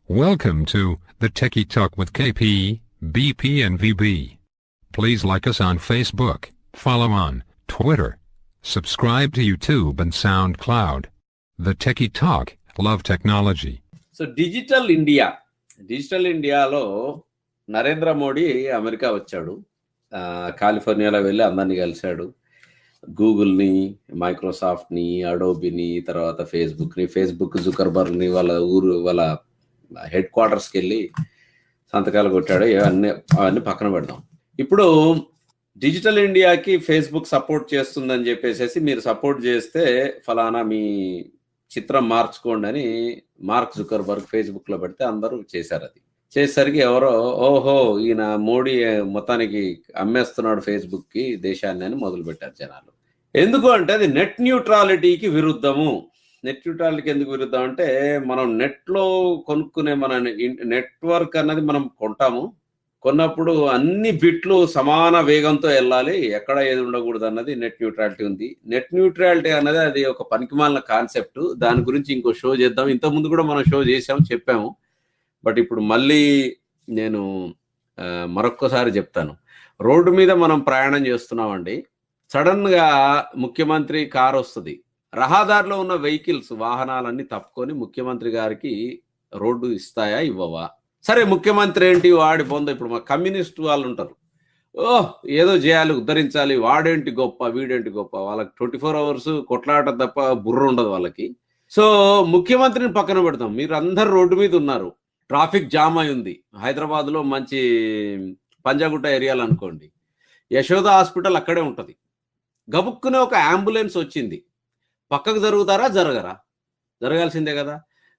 Welcome to the Techie Talk with KP, BP and VB. Please like us on Facebook, follow on Twitter, subscribe to YouTube and SoundCloud. The Techie Talk, love technology. So digital ఇండియాలో Narendra Modi America వచ్చాడు. కాలిఫోర్నియాలో వెళ్ళి అందరినీ కలిశాడు. గూగుల్ని, మైక్రోసాఫ్ట్ని, అడోబిని, తర్వాత Facebook జుకర్బర్గ్ని వాళ్ళ head క్వార్టర్స్కి వెళ్ళి సంతకాలు కొట్టాడు. అవన్నీ పక్కన పెడదాం. ఇప్పుడు డిజిటల్ ఇండియాకి ఫేస్బుక్ సపోర్ట్ చేస్తుందని చెప్పేసి మీరు సపోర్ట్ చేస్తే ఫలానా మీ చిత్రం మార్చుకోండి అని మార్క్ జుకర్బర్గ్ ఫేస్బుక్లో పెడితే అందరూ చేశారు. అది చేసేసరికి ఎవరో ఓహో ఈయన మోడీ మొత్తానికి అమ్మేస్తున్నాడు ఫేస్బుక్కి దేశాన్ని అని మొదలుపెట్టారు జనాలు. ఎందుకు అంటే అది నెట్ న్యూట్రాలిటీకి విరుద్ధము. నెట్ న్యూట్రాలిటీకి ఎందుకు విరుద్ధం అంటే మనం నెట్లో కొనుక్కునే మన నెట్వర్క్ అన్నది మనం కొంటాము. కొన్నప్పుడు అన్ని బిట్లు సమాన వేగంతో వెళ్ళాలి, ఎక్కడ ఏది ఉండకూడదు అన్నది నెట్ న్యూట్రాలిటీ ఉంది. నెట్ న్యూట్రాలిటీ అన్నది అది ఒక పనికిమాలిన కాన్సెప్ట్. దాని గురించి ఇంకో షో చేద్దాం. ఇంతకుముందు కూడా మనం షో చేసాము, చెప్పాము. బట్ ఇప్పుడు మళ్ళీ నేను మరొక్కసారి చెప్తాను. రోడ్డు మీద మనం ప్రయాణం చేస్తున్నామండి. సడన్గా ముఖ్యమంత్రి కారు వస్తుంది. రహదారిలో ఉన్న వెహికల్స్ వాహనాలన్నీ తప్పుకొని ముఖ్యమంత్రి గారికి రోడ్డు ఇస్తాయా, ఇవ్వవా? సరే, ముఖ్యమంత్రి ఏంటి వాడి పొంద. ఇప్పుడు మా కమ్యూనిస్ట్ వాళ్ళు ఉంటారు, ఏదో చేయాలి, ఉద్ధరించాలి, వాడేంటి గొప్ప వీడేంటి గొప్ప. వాళ్ళకి 24 hours కొట్లాట తప్ప బుర్ర ఉండదు వాళ్ళకి. సో ముఖ్యమంత్రిని పక్కన పెడతాం. మీరు అందరు రోడ్డు మీద ఉన్నారు, ట్రాఫిక్ జామ్ అయి ఉంది. హైదరాబాద్లో మంచి పంజాగుట్ట ఏరియాలు అనుకోండి, యశోద హాస్పిటల్ అక్కడే ఉంటుంది. గబుక్కునే ఒక అంబులెన్స్ వచ్చింది, పక్కకు జరుగుతారా? జరగాల్సిందే కదా.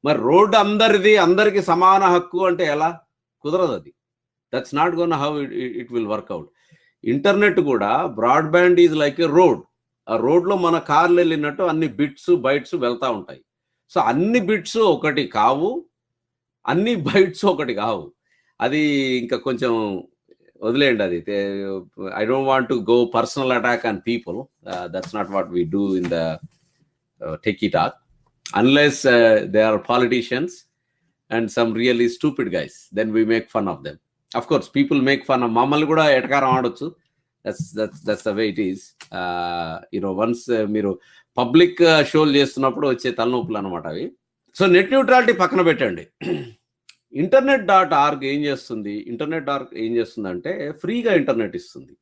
మరి రోడ్డు అందరిది, అందరికి సమాన హక్కు అంటే ఎలా? కుదరదు. అది that's not gone how it will work out. Internet కూడా broadband is like a road. ఆ రోడ్లో మన కార్లు వెళ్ళినట్టు అన్ని బిట్స్ బైట్స్ వెళ్తూ ఉంటాయి. సో అన్ని బిట్స్ ఒకటి కావు, అన్ని బైట్స్ ఒకటి కావు. అది ఇంకా కొంచెం వదిలేయండి. అది I don't want to go personal attack on people. That's not what we do in the techie talk. Unless they are politicians and some really stupid guys, then we make fun of them. Of course, people make fun of mammalni kuda etakaram adochu. That's the way it is. Once మీరు public షోలు చేస్తున్నప్పుడు వచ్చే తలనొప్పులు అనమాట అవి. So net neutrality పక్కన పెట్టండి. internet.org ఏం చేస్తుంది? internet.org ఏం చేస్తుందంటే ఫ్రీగా ఇంటర్నెట్ ఇస్తుంది.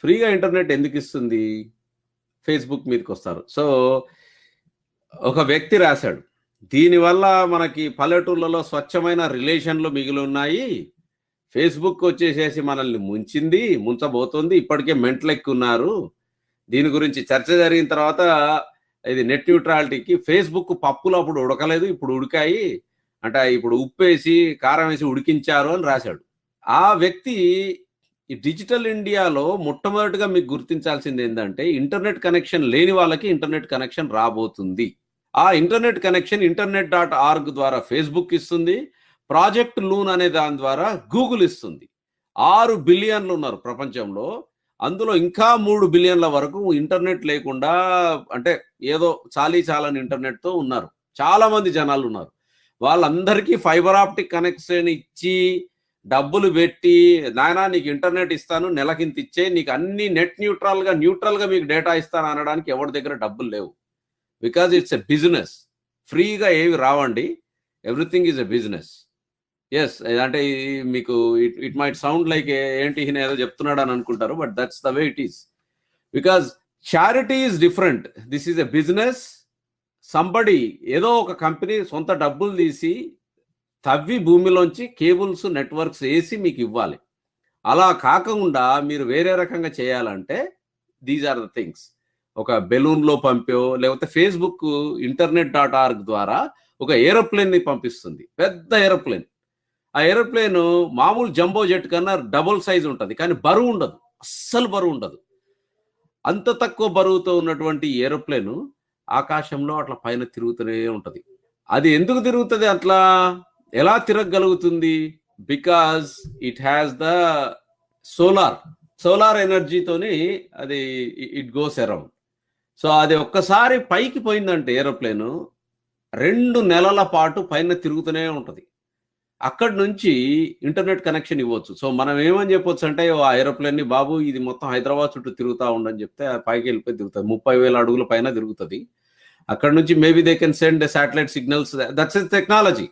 ఫ్రీగా ఇంటర్నెట్ ఎందుకు ఇస్తుంది? ఫేస్బుక్ మీదకి వస్తారు. సో ఒక వ్యక్తి రాశాడు, దీనివల్ల మనకి పల్లెటూళ్ళలో స్వచ్ఛమైన రిలేషన్లు మిగిలి ఉన్నాయి, ఫేస్బుక్ వచ్చేసేసి మనల్ని ముంచబోతుంది, ఇప్పటికే మెంటలెక్కున్నారు. దీని గురించి చర్చ జరిగిన తర్వాత ఇది నెట్ న్యూట్రాలిటీకి ఫేస్బుక్ పప్పులు అప్పుడు ఉడకలేదు, ఇప్పుడు ఉడికాయి అంటే ఇప్పుడు ఉప్పేసి కారం వేసి ఉడికించారు అని రాశాడు. ఆ వ్యక్తి ఈ డిజిటల్ ఇండియాలో మొట్టమొదటిగా మీకు గుర్తించాల్సింది ఏంటంటే ఇంటర్నెట్ కనెక్షన్ లేని వాళ్ళకి ఇంటర్నెట్ కనెక్షన్ రాబోతుంది. ఆ ఇంటర్నెట్ కనెక్షన్ internet.org ద్వారా ఫేస్బుక్ ఇస్తుంది. ప్రాజెక్ట్ లూన్ అనే దాని ద్వారా గూగుల్ ఇస్తుంది. 6 బిలియన్లు ఉన్నారు ప్రపంచంలో. అందులో ఇంకా 3 బిలియన్ల వరకు ఇంటర్నెట్ లేకుండా, అంటే ఏదో చాలని ఇంటర్నెట్తో ఉన్నారు. చాలా మంది జనాలు ఉన్నారు. వాళ్ళందరికీ ఫైబర్ ఆప్టిక్ కనెక్షన్ ఇచ్చి డబ్బులు పెట్టి, నాయనా నీకు ఇంటర్నెట్ ఇస్తాను, నెలకింత ఇచ్చే, నీకు అన్ని నెట్ న్యూట్రల్గా మీకు డేటా ఇస్తాను అనడానికి ఎవరి దగ్గర డబ్బులు లేవు. Because it's a business. ఫ్రీగా ఏవి రావండి, everything is a business. Yes, అంటే మీకు ఇట్ మైట్ సౌండ్ లైక్ ఏంటి ఈయన ఏదో చెప్తున్నాడు అని అనుకుంటారు, but that's the way it is. Because charity is different, this is a business. Somebody ఏదో ఒక కంపెనీ సొంత డబ్బులు తీసి తవ్వి భూమిలోంచి కేబుల్స్ నెట్వర్క్స్ వేసి మీకు ఇవ్వాలి. అలా కాకుండా మీరు వేరే రకంగా చేయాలంటే దీస్ ఆర్ ద థింగ్స్. ఒక బెలూన్లో పంపో, లేకపోతే ఫేస్బుక్ internet.org ద్వారా ఒక ఏరోప్లేన్ని పంపిస్తుంది, పెద్ద ఏరోప్లేన్. ఆ ఏరోప్లేన్ మామూలు జంబో జెట్ కన్నా డబుల్ సైజ్ ఉంటుంది, కానీ బరువు ఉండదు, అస్సలు బరువు ఉండదు. అంత తక్కువ బరువుతో ఉన్నటువంటి ఏరోప్లేన్ ఆకాశంలో అట్లా పైన తిరుగుతూనే ఉంటుంది. అది ఎందుకు తిరుగుతుంది, అట్లా ఎలా తిరగగలుగుతుంది? Because it has the solar ఎనర్జీతోని అది ఇట్ గోస్ అరౌండ్. సో అది ఒక్కసారి పైకి పోయిందంటే ఏరోప్లేను 2 నెలల పాటు పైన తిరుగుతూనే ఉంటుంది. అక్కడి నుంచి ఇంటర్నెట్ కనెక్షన్ ఇవ్వచ్చు. సో మనం ఏమని చెప్పొచ్చు అంటే ఆ ఏరోప్లేన్ని బాబు ఇది మొత్తం హైదరాబాద్ చుట్టూ తిరుగుతా ఉండని చెప్తే పైకి వెళ్ళిపోయి తిరుగుతుంది. 30,000 అడుగుల పైన తిరుగుతుంది. అక్కడ నుంచి maybe they can send satellite signals. That's a technology.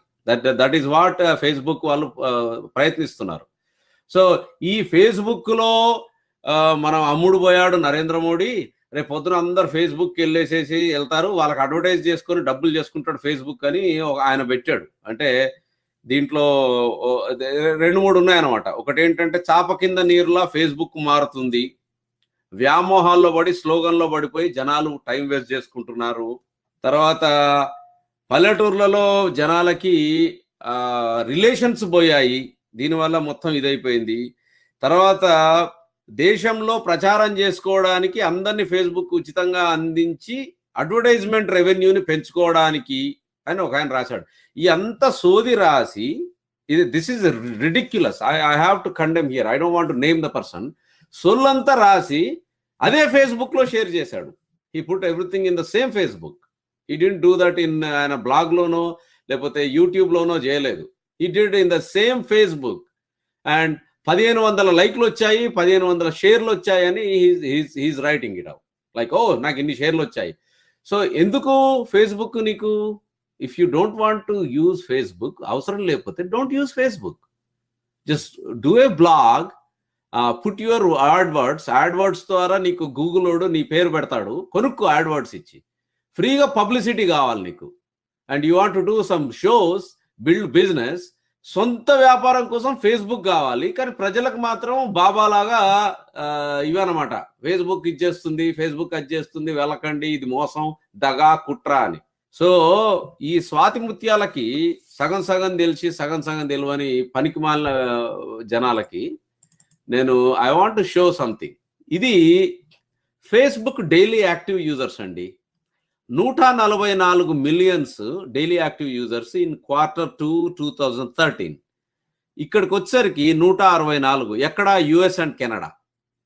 That is what Facebook వాళ్ళు ప్రయత్నిస్తున్నారు. సో ఈ ఫేస్బుక్ లో మనం అమ్ముడు పోయాడు నరేంద్ర మోడీ, రేపు పొద్దున అందరు ఫేస్బుక్ వెళ్ళేసేసి వెళ్తారు, వాళ్ళకి అడ్వర్టైజ్ చేసుకొని డబ్బులు చేసుకుంటాడు ఫేస్బుక్ అని ఆయన పెట్టాడు. అంటే దీంట్లో 2-3 ఉన్నాయన్నమాట. ఒకటి ఏంటంటే చాప కింద నీరులా ఫేస్బుక్ మారుతుంది, వ్యామోహాల్లో పడి స్లోగన్లో పడిపోయి జనాలు టైం వేస్ట్ చేసుకుంటున్నారు. తర్వాత పల్లెటూర్లలో జనాలకి రిలేషన్స్ పోయాయి, దీనివల్ల మొత్తం ఇదైపోయింది. తర్వాత దేశంలో ప్రచారం చేసుకోవడానికి అందరినీ ఫేస్బుక్ ఉచితంగా అందించి అడ్వర్టైజ్మెంట్ రెవెన్యూని పెంచుకోవడానికి అని ఒక ఆయన రాశాడు. ఈ అంత సోది రాసి this is ridiculous. I have to condemn here, I don't want to name the person. సొల్లంతా రాసి అదే ఫేస్బుక్ లో షేర్ చేశాడు. He put everything in the same Facebook. He didn't do that in ఆయన బ్లాగ్ లోనో లేకపోతే యూట్యూబ్ లోనో చేయలేదు. He did in the same Facebook. And 1500 లైక్లు వచ్చాయి, 1500 షేర్లు వచ్చాయని he's writing it out like, ఓ నాకు ఇన్ని షేర్లు వచ్చాయి. సో ఎందుకు ఫేస్బుక్ నీకు? If you don't want to use Facebook, అవసరం లేకపోతే don't use Facebook. Just do a blog, put your AdWords ద్వారా నీకు గూగుల్ వాడు నీ పేరు పెడతాడు, కొనుక్కో యాడ్వర్డ్స్ ఇచ్చి. ఫ్రీగా పబ్లిసిటీ కావాలి నీకు. And you want to do some shows, build business, సొంత వ్యాపారం కోసం ఫేస్బుక్ కావాలి. కానీ ప్రజలకు మాత్రం బాబాలాగా ఇవన్నమాట, ఫేస్బుక్ ఇచ్చేస్తుంది, ఫేస్బుక్ అది చేస్తుంది, వెళ్ళకండి, ఇది మోసం, దగా, కుట్ర అని. సో ఈ స్వాతి ముత్యాలకి సగం సగం తెలిసి సగం సగం తెలియని పనికిమాలిన జనాలకి నేను I want to show something. ఇది ఫేస్బుక్ డైలీ యాక్టివ్ యూజర్స్ అండి. 144 millions daily active users in Q2 2013. ఇక్కడికి వచ్చేసరికి 164. ఎక్కడ? US and Canada.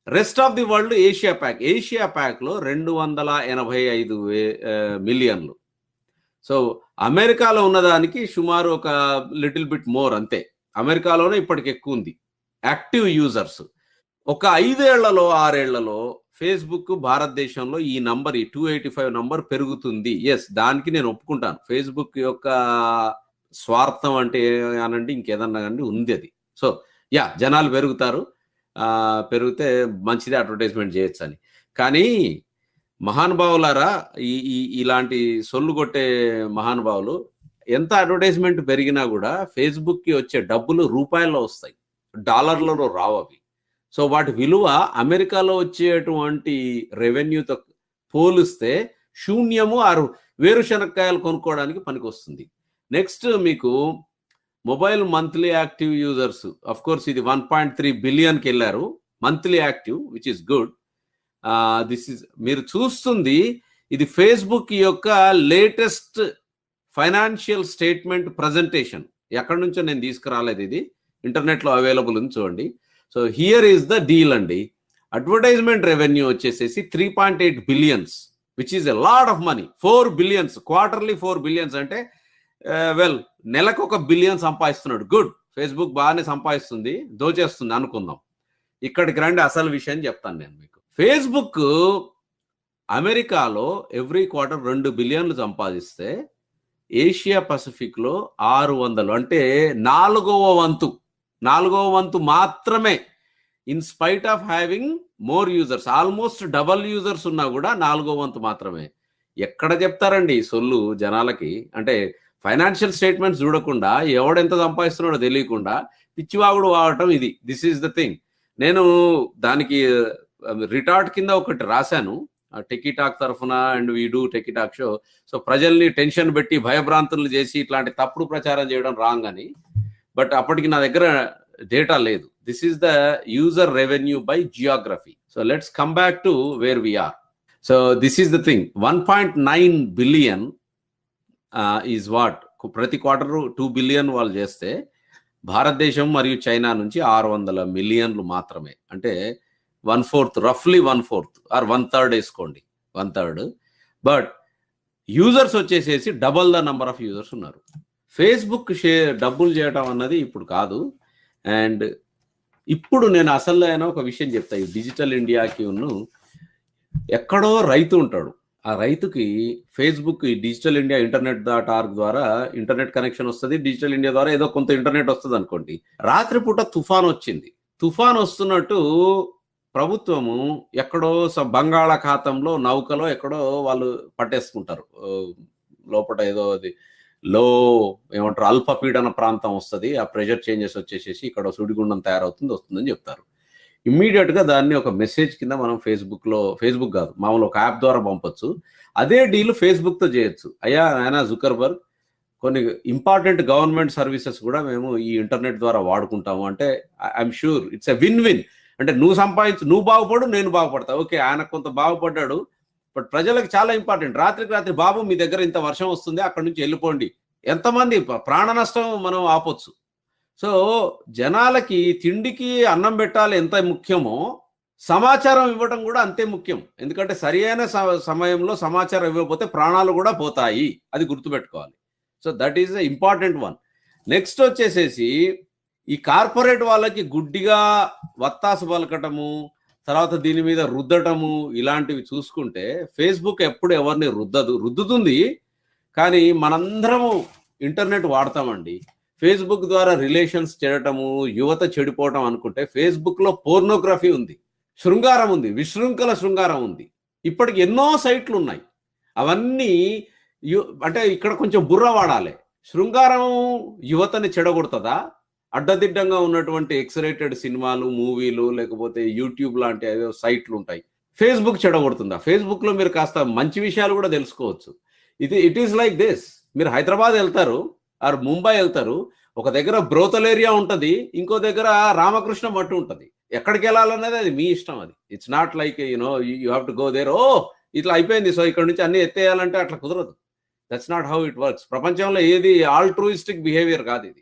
Rest of the world Asia pack లో 285 మిలియన్లు. సో అమెరికాలో ఉన్నదానికి సుమారు ఒక లిటిల్ బిట్ మోర్ అంతే. అమెరికాలోనే ఇప్పటికి ఎక్కువ ఉంది యాక్టివ్ యూజర్స్. ఒక 5 ఏళ్లలో 6 ఏళ్లలో ఫేస్బుక్ భారతదేశంలో ఈ నంబర్, ఈ 285 నంబర్ పెరుగుతుంది. ఎస్, దానికి నేను ఒప్పుకుంటాను. ఫేస్బుక్ యొక్క స్వార్థం అంటే అనండి ఇంకేదన్నా కానీ ఉంది అది. సో యా, జనాలు పెరుగుతారు, పెరిగితే మంచిది, అడ్వర్టైజ్మెంట్ చేయొచ్చు అని. కానీ మహానుభావులారా, ఇలాంటి సొల్లు కొట్టే మహానుభావులు, ఎంత అడ్వర్టైజ్మెంట్ పెరిగినా కూడా ఫేస్బుక్కి వచ్చే డబ్బులు రూపాయల్లో వస్తాయి, డాలర్లలో రావు అవి. సో వాటి విలువ అమెరికాలో వచ్చేటువంటి రెవెన్యూతో పోలిస్తే శూన్యము. వేరుశనక్కాయలు కొనుక్కోవడానికి పనికి వస్తుంది. నెక్స్ట్ మీకు mobile monthly active users, of course ఇది 1.3 బిలియన్కి వెళ్ళారు monthly active, which is good. This is మీరు చూస్తుంది, ఇది ఫేస్బుక్ యొక్క లేటెస్ట్ ఫైనాన్షియల్ స్టేట్మెంట్ ప్రజెంటేషన్. ఎక్కడి నుంచో నేను తీసుకురాలేదు, ఇది ఇంటర్నెట్లో అవైలబుల్ ఉంది, చూడండి. So here is the deal అండి. అడ్వర్టైజ్మెంట్ రెవెన్యూ వచ్చేసేసి 3.8 billions, which is a lot of money. 4 billions quarterly, 4 billions అంటే వెల్ నెలకు 1 బిలియన్ సంపాదిస్తున్నాడు. గుడ్, ఫేస్బుక్ బాగానే సంపాదిస్తుంది, దోచేస్తుంది అనుకుందాం. ఇక్కడికి రండి, అసలు విషయం చెప్తాను నేను మీకు. ఫేస్బుక్ అమెరికాలో ఎవ్రీ క్వార్టర్ 2 బిలియన్లు సంపాదిస్తే ఏషియా పసిఫిక్ లో 600, అంటే 4వ వంతు మాత్రమే. In spite of having more users, almost double users ఉన్నా కూడా 4వ వంతు మాత్రమే. ఎక్కడ చెప్తారండి సొల్లు జనాలకి? అంటే ఫైనాన్షియల్ స్టేట్మెంట్స్ చూడకుండా, ఎవడెంత సంపాదిస్తున్నాడో తెలియకుండా పిచ్చివాగుడు వాడటం ఇది. This is the thing. నేను దానికి రిటార్ట్ కింద ఒకటి రాశాను టెకీటాక్ తరఫున, and we do techie talk show. So ప్రజల్ని టెన్షన్ పెట్టి భయభ్రాంతులు చేసి ఇట్లాంటి తప్పుడు ప్రచారం చేయడం రాంగ్ అని. బట్ అప్పటికి నా దగ్గర డేటా లేదు. This is the user revenue by geography. So let's come back to where we are. So this is the thing. 1.9 billion is what ప్రతి క్వార్టర్ 2 బిలియన్ వాళ్ళు చేస్తే, భారతదేశం మరియు చైనా నుంచి 600 మిలియన్లు మాత్రమే. అంటే 1/4, రఫ్లీ 1/4 ఆర్ 1/3 వేసుకోండి, 1/3. బట్ యూజర్స్ వచ్చేసేసి double the number of users ఉన్నారు. ఫేస్బుక్ డబ్బులు చేయడం అన్నది ఇప్పుడు కాదు. అండ్ ఇప్పుడు నేను అసలైన ఒక విషయం చెప్తా. ఈ డిజిటల్ ఇండియాకి ఎక్కడో రైతు ఉంటాడు. ఆ రైతుకి ఫేస్బుక్ ఈ డిజిటల్ ఇండియా internet.org ద్వారా ఇంటర్నెట్ కనెక్షన్ వస్తుంది. డిజిటల్ ఇండియా ద్వారా ఏదో కొంత ఇంటర్నెట్ వస్తుంది అనుకోండి. రాత్రిపూట తుఫాన్ వచ్చింది. తుఫాన్ వస్తున్నట్టు ప్రభుత్వము ఎక్కడో బంగాళాఖాతంలో నౌకలో ఎక్కడో వాళ్ళు పట్టేసుకుంటారు. లోపల ఏదో అది ఏమంటారు అల్పపీడన ప్రాంతం వస్తుంది. ఆ ప్రెషర్ చేంజెస్ వచ్చేసేసి ఇక్కడ సుడిగుండం వస్తుందని చెప్తారు. ఇమ్మీడియట్ గా దాన్ని ఒక మెసేజ్ కింద మనం ఫేస్బుక్ కాదు మామూలు ఒక యాప్ ద్వారా పంపొచ్చు. అదే డీల్ ఫేస్బుక్ తో చేయొచ్చు. ఆయన జుకర్బర్గ్ కొన్ని ఇంపార్టెంట్ గవర్నమెంట్ సర్వీసెస్ కూడా మేము ఈ ఇంటర్నెట్ ద్వారా వాడుకుంటాము అంటే I'm sure it's a win win. అంటే నువ్వు బాగుపడు, నేను బాగుపడతా. ఓకే, ఆయన కొంత బాగుపడ్డాడు, బట్ ప్రజలకు చాలా ఇంపార్టెంట్. రాత్రికి రాత్రి బాబు మీ దగ్గర ఇంత వర్షం వస్తుంది, అక్కడి నుంచి వెళ్ళిపోండి. ఎంతమంది ప్రాణ నష్టం మనం ఆపొచ్చు. సో జనాలకి తిండికి అన్నం పెట్టాలి ఎంత ముఖ్యమో సమాచారం ఇవ్వడం కూడా అంతే ముఖ్యం. ఎందుకంటే సరి అయిన సమయంలో సమాచారం ఇవ్వకపోతే ప్రాణాలు కూడా పోతాయి. అది గుర్తుపెట్టుకోవాలి. So that is the important one. Next వచ్చేసేసి ఈ కార్పొరేట్ వాళ్ళకి గుడ్డిగా వత్తాసు పలకటము, తర్వాత దీని మీద రుద్దటము, ఇలాంటివి చూసుకుంటే ఫేస్బుక్ ఎప్పుడు ఎవరిని రుద్దుతుంది. కానీ మనందరము ఇంటర్నెట్ వాడతామండి. ఫేస్బుక్ ద్వారా రిలేషన్స్ చెడటము, యువత చెడిపోవటం అనుకుంటే ఫేస్బుక్ లో పోర్నోగ్రఫీ ఉంది, శృంగారం ఉంది, విశృంఖల శృంగారం ఉంది. ఇప్పటికి ఎన్నో సైట్లు ఉన్నాయి. అవన్నీ అంటే ఇక్కడ కొంచెం బుర్ర వాడాలి. శృంగారం యువతని చెడగొడుతుందా? అడ్డదిడ్డంగా ఉన్నటువంటి ఎక్స్రేటెడ్ సినిమాలు, మూవీలు, లేకపోతే యూట్యూబ్ లాంటి ఏదో సైట్లు ఉంటాయి. ఫేస్బుక్ చెడగొడుతుందా? ఫేస్బుక్ లో మీరు కాస్త మంచి విషయాలు కూడా తెలుసుకోవచ్చు. It is like this. మీరు హైదరాబాద్ వెళ్తారు ఆర్ ముంబై వెళ్తారు, ఒక దగ్గర బ్రోతల్ ఏరియా ఉంటుంది, ఇంకో దగ్గర రామకృష్ణ మట్టు ఉంటుంది. ఎక్కడికి వెళ్ళాలనేది అది మీ ఇష్టం. అది it's not like you have to go there. ఇట్లా అయిపోయింది, సో ఇక్కడ నుంచి అన్ని ఎత్తేయాలంటే అట్లా కుదరదు. That's not how it works. ప్రపంచంలో ఏది ఆల్ట్రూయిస్టిక్ బిహేవియర్ కాదు ఇది.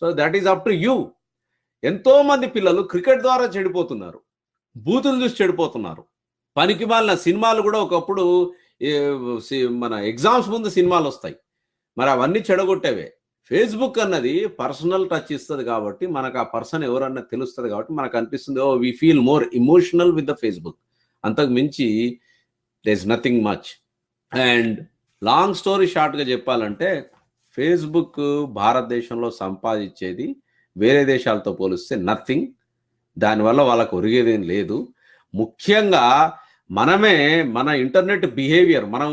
So that is up to you. ఎంతో మంది పిల్లలు క్రికెట్ ద్వారా చెడిపోతున్నారు, బూతులు చూసి చెడిపోతున్నారు. పనికి మాలిన సినిమాలు కూడా ఒకప్పుడు మన ఎగ్జామ్స్ ముందు సినిమాలు వస్తాయి, మరి అవన్నీ చెడగొట్టేవే. ఫేస్బుక్ అన్నది పర్సనల్ టచ్ ఇస్తుంది కాబట్టి మనకు ఆ పర్సన్ ఎవరన్నా తెలుస్తుంది కాబట్టి మనకు అనిపిస్తుంది we feel more emotional with the Facebook. అంతకు మించి there is nothing much. And long story షార్ట్గా చెప్పాలంటే ఫేస్బుక్ భారతదేశంలో సంపాదించేది వేరే దేశాలతో పోలిస్తే నథింగ్. దానివల్ల వాళ్ళకు ఒరిగేదేం లేదు. ముఖ్యంగా మనమే మన ఇంటర్నెట్ బిహేవియర్, మనం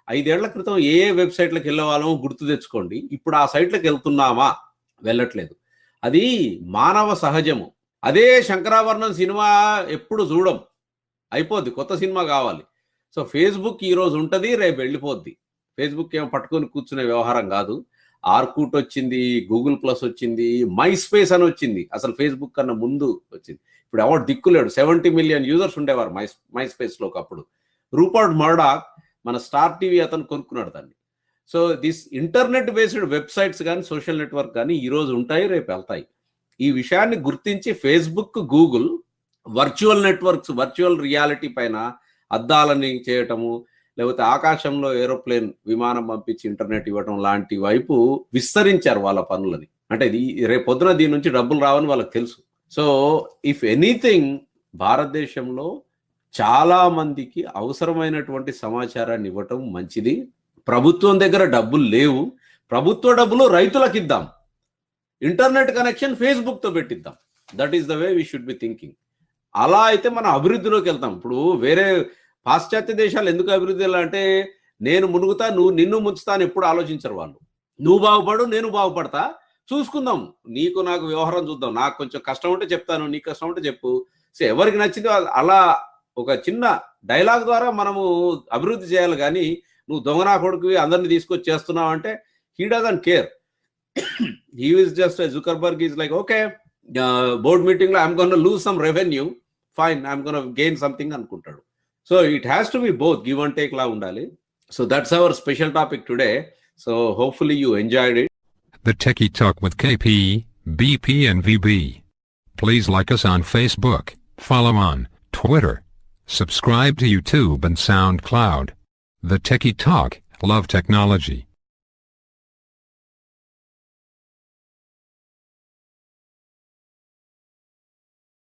5 ఏళ్ల క్రితం ఏ వెబ్సైట్లకు వెళ్ళే వాళ్ళమో గుర్తు తెచ్చుకోండి. ఇప్పుడు ఆ సైట్లకు వెళ్తున్నామా? వెళ్ళట్లేదు. అది మానవ సహజము. అదే శంకరాభరణం సినిమా ఎప్పుడు చూడం, అయిపోద్ది, కొత్త సినిమా కావాలి. సో ఫేస్బుక్ ఈరోజు ఉంటుంది, రేపు వెళ్ళిపోద్ది. ఫేస్బుక్ ఏమో పట్టుకొని కూర్చునే వ్యవహారం కాదు. ఆర్కూట్ వచ్చింది, గూగుల్ ప్లస్ వచ్చింది, మై స్పేస్ అని వచ్చింది. అసలు ఫేస్బుక్ కన్నా ముందు వచ్చింది. ఇప్పుడు ఎవరు దిక్కులేడు. 70 మిలియన్ యూజర్స్ ఉండేవారు మై స్పేస్ లో ఒకప్పుడు. రూపర్ట్ మర్డాక్ మన స్టార్ టీవీ అతను కొనుక్కున్నాడు దాన్ని. So this internet based websites కానీ సోషల్ నెట్వర్క్ కానీ ఈరోజు ఉంటాయి, రేపు వెళ్తాయి. ఈ విషయాన్ని గుర్తించి Facebook, Google virtual networks, virtual reality పైన అద్దాలని చేయటము, లేకపోతే ఆకాశంలో ఏరోప్లేన్ విమానం పంపించి ఇంటర్నెట్ ఇవ్వటం లాంటి వైపు విస్తరించారు వాళ్ళ పనులని. అంటే రేపు పొద్దున దీని నుంచి డబ్బులు రావని వాళ్ళకి తెలుసు. సో ఇఫ్ ఎనీథింగ్ భారతదేశంలో చాలా మందికి అవసరమైనటువంటి సమాచారాన్ని ఇవ్వటం మంచిది. ప్రభుత్వం దగ్గర డబ్బులు లేవు, ప్రభుత్వ డబ్బులు రైతులకు ఇద్దాం, ఇంటర్నెట్ కనెక్షన్ ఫేస్బుక్ తో పెట్టిద్దాం. That is the way we should be thinking. అలా అయితే మనం అభివృద్ధిలోకి వెళ్తాం. ఇప్పుడు వేరే పాశ్చాత్య దేశాలు ఎందుకు అభివృద్ధి అంటే నేను మునుగుతా, నిన్ను ముంచుతా అని ఎప్పుడు ఆలోచించరు వాళ్ళు. నువ్వు బాగుపడు, నేను బాగుపడతా, చూసుకుందాం, నీకు నాకు వ్యవహారం చూద్దాం, నాకు కొంచెం కష్టం ఉంటే చెప్తాను, నీకు కష్టం ఉంటే చెప్పు. సో ఎవరికి నచ్చిందో అలా ఒక చిన్న డైలాగ్ ద్వారా మనము అభివృద్ధి చేయాలి. కానీ నువ్వు దొంగనా కొడుకు అందరినీ తీసుకొచ్చి చేస్తున్నావు అంటే he doesn't care. He is just Zuckerberg is like okay, board meeting లో I'm gonna lose some revenue, fine, I'm gonna gain something అనుకుంటాడు. So it has to be both, give and take లా ఉండాలి. So that's our special topic today. So hopefully you enjoyed it. The Techie Talk with KP, BP and VB. Please like us on Facebook, follow on Twitter, subscribe to YouTube and SoundCloud. The Techie Talk, love technology.